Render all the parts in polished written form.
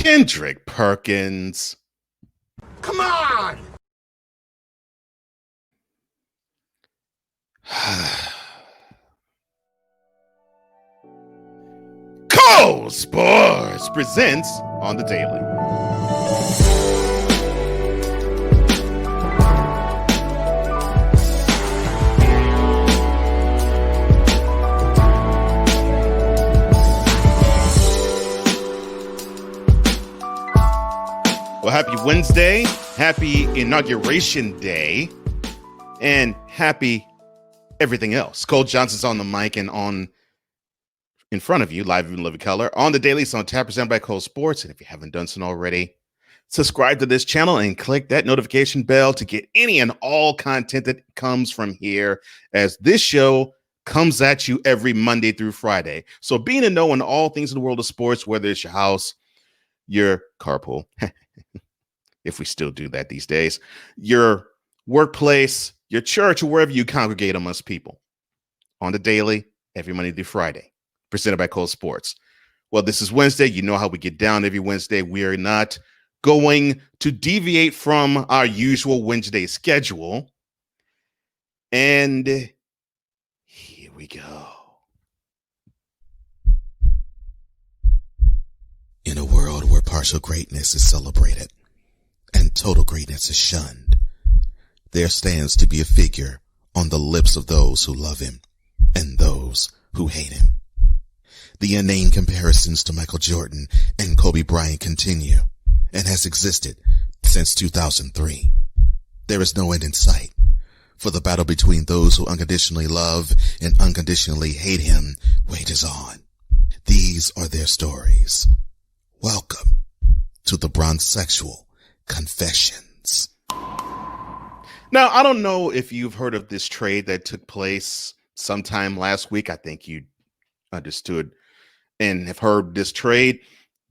Kendrick Perkins. Come on! Cole Sports presents on the Daily. Well, happy Wednesday, happy Inauguration Day, and happy everything else. Cole Johnson's on the mic and on in front of you, live in living color, on the Daily. It's on tap, presented by Cole Sports. And if you haven't done so already, subscribe to this channel and click that notification bell to get any and all content that comes from here, as this show comes at you every Monday through Friday. So being in know on all things in the world of sports, whether it's your house, your carpool, if we still do that these days, your workplace, your church, or wherever you congregate amongst people, on the Daily, every Monday through Friday, presented by Cole Sports. Well, this is Wednesday. You know how we get down every Wednesday. We are not going to deviate from our usual Wednesday schedule. And here we go. In a world where partial greatness is celebrated and total greatness is shunned, there stands to be a figure on the lips of those who love him and those who hate him. The inane comparisons to Michael Jordan and Kobe Bryant continue and has existed since 2003. There is no end in sight, for the battle between those who unconditionally love and unconditionally hate him wages on. These are their stories. Welcome to the Bronsexual Confessions. Now, I don't know if you've heard of this trade that took place sometime last week. I think you understood and have heard this trade.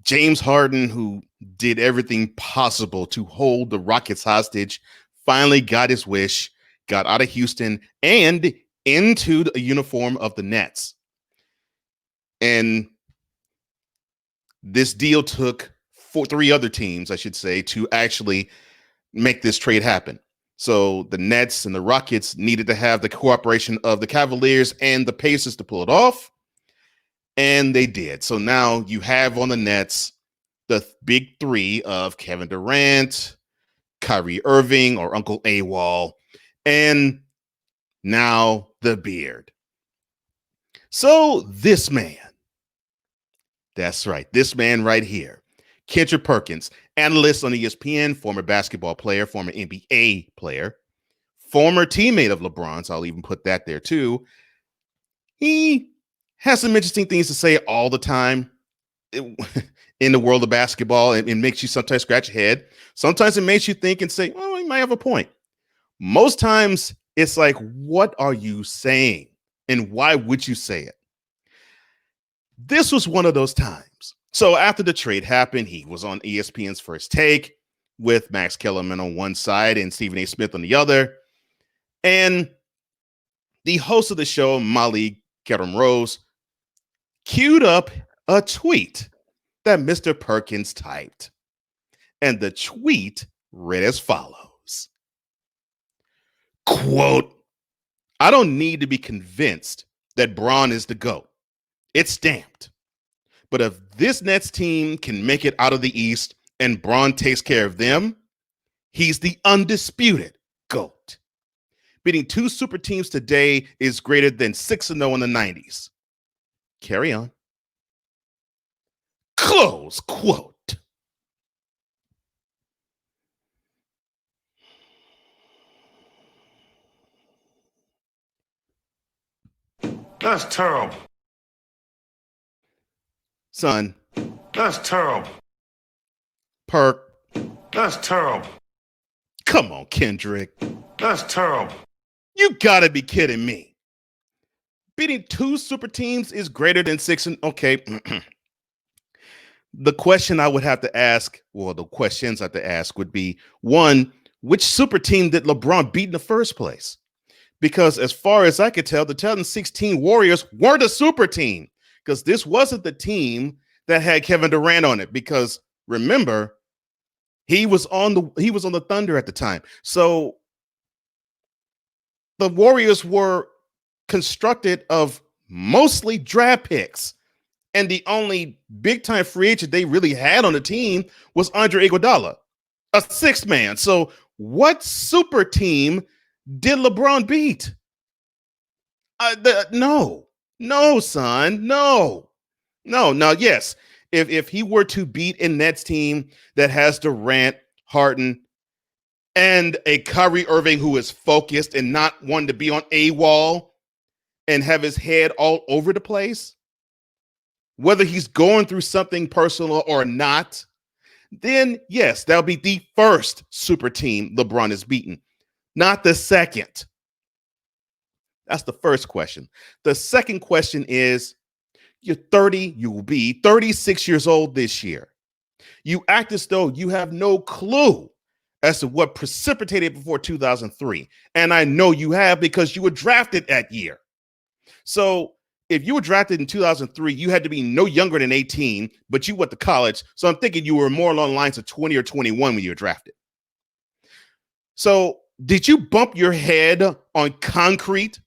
James Harden, who did everything possible to hold the Rockets hostage, finally got his wish, got out of Houston and into a uniform of the Nets. And this deal took three other teams, I should say, to actually make this trade happen. So the Nets and the Rockets needed to have the cooperation of the Cavaliers and the Pacers to pull it off. And they did. So now you have on the Nets the big three of Kevin Durant, Kyrie Irving, or Uncle AWOL, and now the Beard. So this man, that's right, this man right here, Kendrick Perkins, analyst on ESPN, former basketball player, former NBA player, former teammate of LeBron's, I'll even put that there too. He has some interesting things to say all the time in the world of basketball. It makes you sometimes scratch your head. Sometimes it makes you think and say, oh, he might have a point. Most times it's like, what are you saying? And why would you say it? This was one of those times. So after the trade happened, he was on ESPN's First Take with Max Kellerman on one side and Stephen A. Smith on the other. And the host of the show, Molly qerim-rose, queued up a tweet that Mr. Perkins typed. And the tweet read as follows. Quote, "I don't need to be convinced that Bron is the GOAT. It's stamped. But if this Nets team can make it out of the East and Bron takes care of them, he's the undisputed GOAT. Beating two super teams today is greater than 6-0 in the 90s. Carry on." Close quote. That's terrible. Son. That's terrible. Perk. That's terrible. Come on, Kendrick. That's terrible. You gotta be kidding me. Beating two super teams is greater than 6 and okay. The question I would have to ask, well, the questions I have to ask would be, one, which super team did LeBron beat in the first place? Because as far as I could tell, the 2016 Warriors weren't a super team, because this wasn't the team that had Kevin Durant on it, because Remember, he was on the Thunder at the time. So the Warriors were constructed of mostly draft picks. And the only big time free agent they really had on the team was Andre Iguodala, a sixth man. So what super team did LeBron beat? No, son, no. Now, yes, if he were to beat a Nets team that has Durant, Harden, and a Kyrie Irving who is focused and not one to be on a wall and have his head all over the place, whether he's going through something personal or not, then yes, that'll be the first super team LeBron has beaten, not the second. That's the first question. The second question is, you're 30, you will be 36 years old this year. You act as though you have no clue as to what precipitated before 2003. And I know you have because you were drafted that year. So if you were drafted in 2003, you had to be no younger than 18, but you went to college. So I'm thinking you were more along the lines of 20 or 21 when you were drafted. So did you bump your head on concrete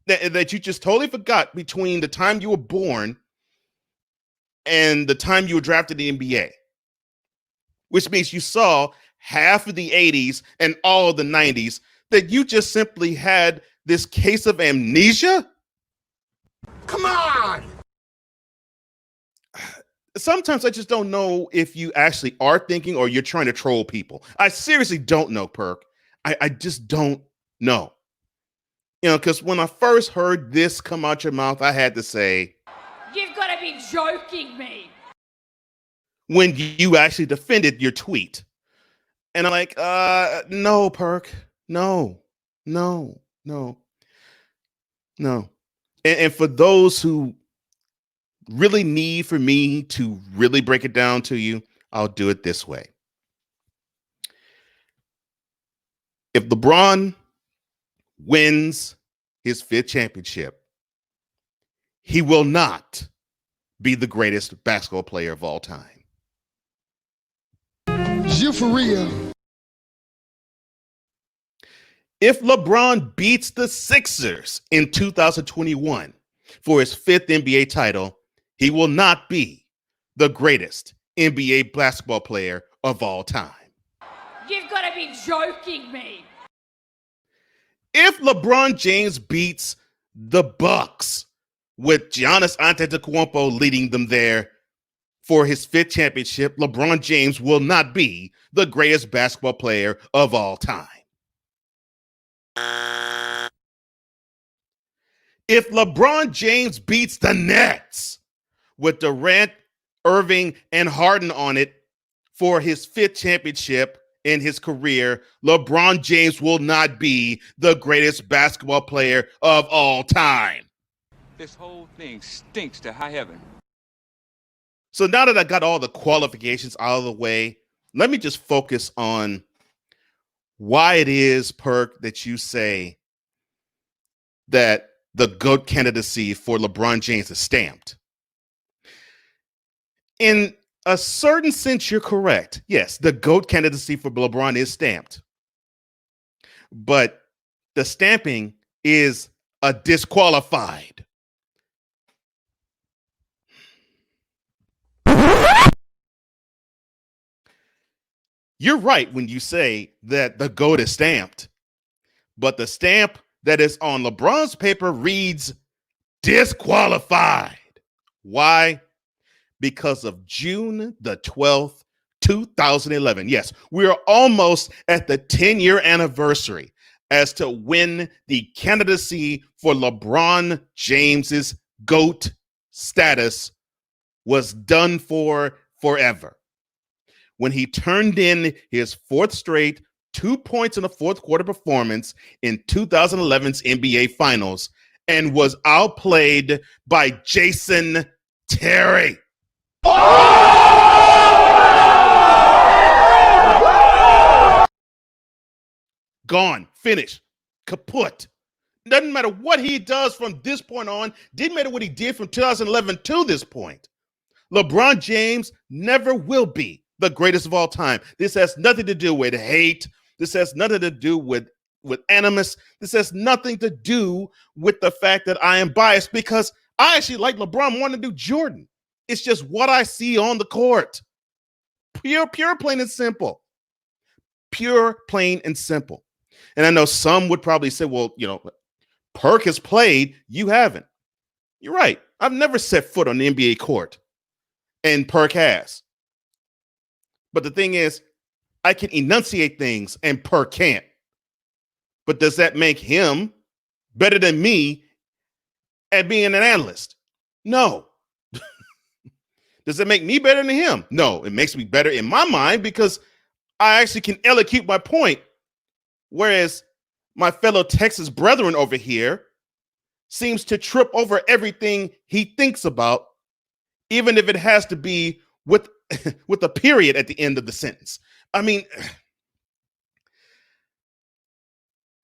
that you just totally forgot between the time you were born and the time you were drafted in the NBA? Which means you saw half of the 80s and all of the 90s, that you just simply had this case of amnesia? Come on! Sometimes I just don't know if you actually are thinking or you're trying to troll people. I seriously don't know, Perk. I just don't know. You know, because when I first heard this come out your mouth, I had to say, "You've got to be joking me." When you actually defended your tweet. And I'm like, no, Perk. No. And for those who really need for me to really break it down to you, I'll do it this way. If LeBron wins his fifth championship, he will not be the greatest basketball player of all time. Euphoria. If LeBron beats the Sixers in 2021 for his fifth NBA title, he will not be the greatest NBA basketball player of all time. You've got to be joking me. If LeBron James beats the Bucks with Giannis Antetokounmpo leading them there for his fifth championship, LeBron James will not be the greatest basketball player of all time. If LeBron James beats the Nets with Durant, Irving, and Harden on it for his fifth championship in his career, LeBron James will not be the greatest basketball player of all time. This whole thing stinks to high heaven. So now that I got all the qualifications out of the way, let me just focus on why it is, Perk, that you say that the GOAT candidacy for LeBron James is stamped. In a certain sense, you're correct. Yes, the GOAT candidacy for LeBron is stamped. But the stamping is a disqualified. You're right when you say that the GOAT is stamped, but the stamp that is on LeBron's paper reads disqualified. Why? Because of June the 12th, 2011. Yes, we are almost at the 10-year anniversary as to when the candidacy for LeBron James's GOAT status was done for forever. When he turned in his fourth straight 2 points in the fourth quarter performance in 2011's NBA Finals and was outplayed by Jason Terry. Gone, finished, kaput. Doesn't matter what he does from this point on. Didn't matter what he did from 2011 to this point. LeBron James never will be the greatest of all time. This has nothing to do with hate. This has nothing to do with animus. This has nothing to do with the fact that I am biased, because I actually like LeBron more than do Jordan. It's just what I see on the court. Pure, plain and simple. Pure, plain and simple. And I know some would probably say, well, Perk has played, you haven't. You're right. I've never set foot on the NBA court, and Perk has. But the thing is, I can enunciate things and Perk can't. But does that make him better than me at being an analyst? No. Does it make me better than him? No. It makes me better in my mind because I actually can eloquate my point. Whereas my fellow Texas brethren over here seems to trip over everything he thinks about, even if it has to be with a period at the end of the sentence. I mean,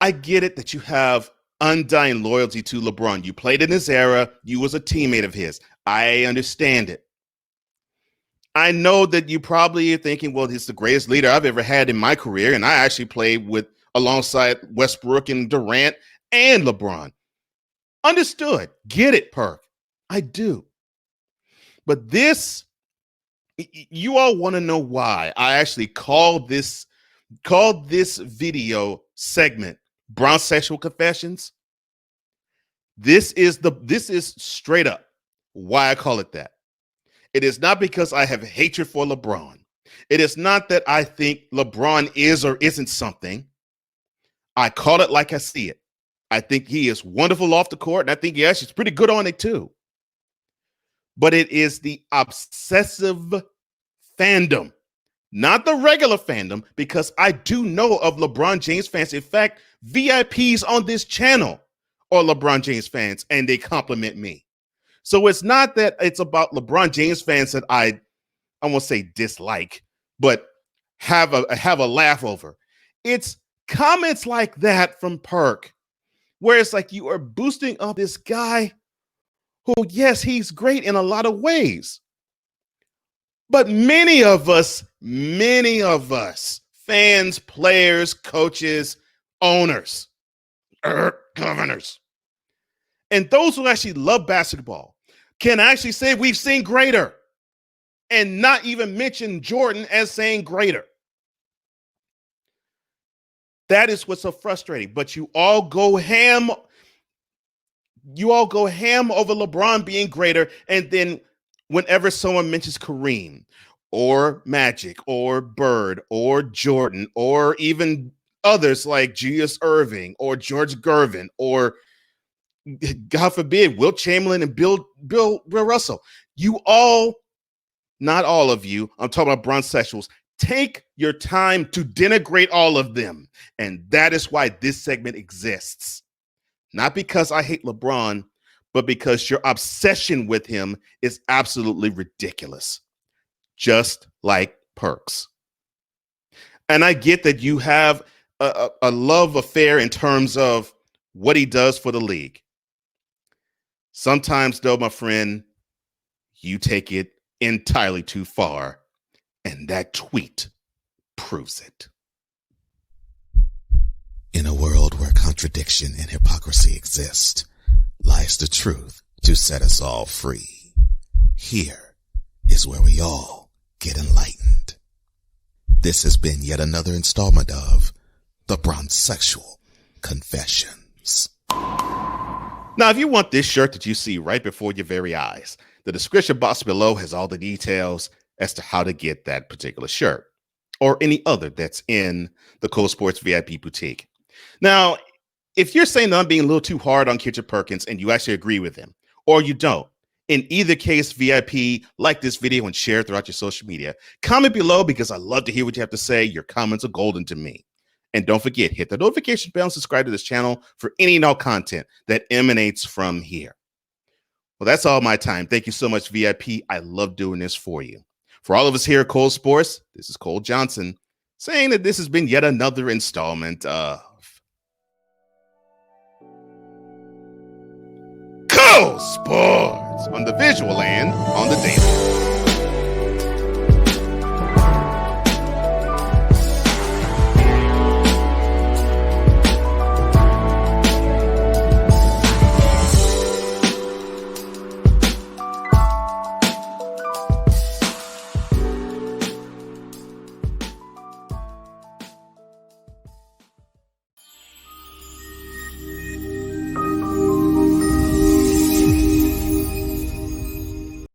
I get it that you have undying loyalty to LeBron. You played in his era. You was a teammate of his. I understand it. I know that you probably are thinking, well, he's the greatest leader I've ever had in my career. And I actually played alongside Westbrook and Durant and LeBron. Understood. Get it, Perk. I do. But this, you all want to know why I actually called this video segment Bronsexual Confessions. This is straight up why I call it that. It is not because I have hatred for LeBron. It is not that I think LeBron is or isn't something. I call it like I see it. I think he is wonderful off the court, and I think he actually is pretty good on it too. But it is the obsessive fandom, not the regular fandom, because I do know of LeBron James fans. In fact, VIPs on this channel are LeBron James fans, and they compliment me. So it's not that it's about LeBron James fans that I won't say dislike, but have a laugh over. It's comments like that from Perk, where it's like you are boosting up this guy who, yes, he's great in a lot of ways. But many of us, fans, players, coaches, owners, governors, and those who actually love basketball can actually say we've seen greater, and not even mention Jordan as saying greater. That is what's so frustrating. But you all go ham. You all go ham over LeBron being greater, and then whenever someone mentions Kareem or Magic or Bird or Jordan or even others like Julius Erving or George Gervin or, God forbid, Wilt Chamberlain and Bill Russell, you all, not all of you, I'm talking about Bronsexuals, take your time to denigrate all of them. And that is why this segment exists. Not because I hate LeBron, but because your obsession with him is absolutely ridiculous. Just like Perks. And I get that you have a love affair in terms of what he does for the league. Sometimes, though, my friend, you take it entirely too far, and that tweet proves it. In a world where contradiction and hypocrisy exist, lies the truth to set us all free. Here is where we all get enlightened. This has been yet another installment of the Bronsexual Confessions. Now, if you want this shirt that you see right before your very eyes, the description box below has all the details as to how to get that particular shirt or any other that's in the Cole Sports VIP boutique. Now, if you're saying that I'm being a little too hard on Kendrick Perkins and you actually agree with him, or you don't, in either case, VIP, like this video and share throughout your social media. Comment below because I love to hear what you have to say. Your comments are golden to me. And don't forget, hit the notification bell and subscribe to this channel for any and all content that emanates from here. Well, that's all my time. Thank you so much, VIP. I love doing this for you. For all of us here at Cole Sports, this is Cole Johnson saying that this has been yet another installment of Cole Sports on the visual and on the daily.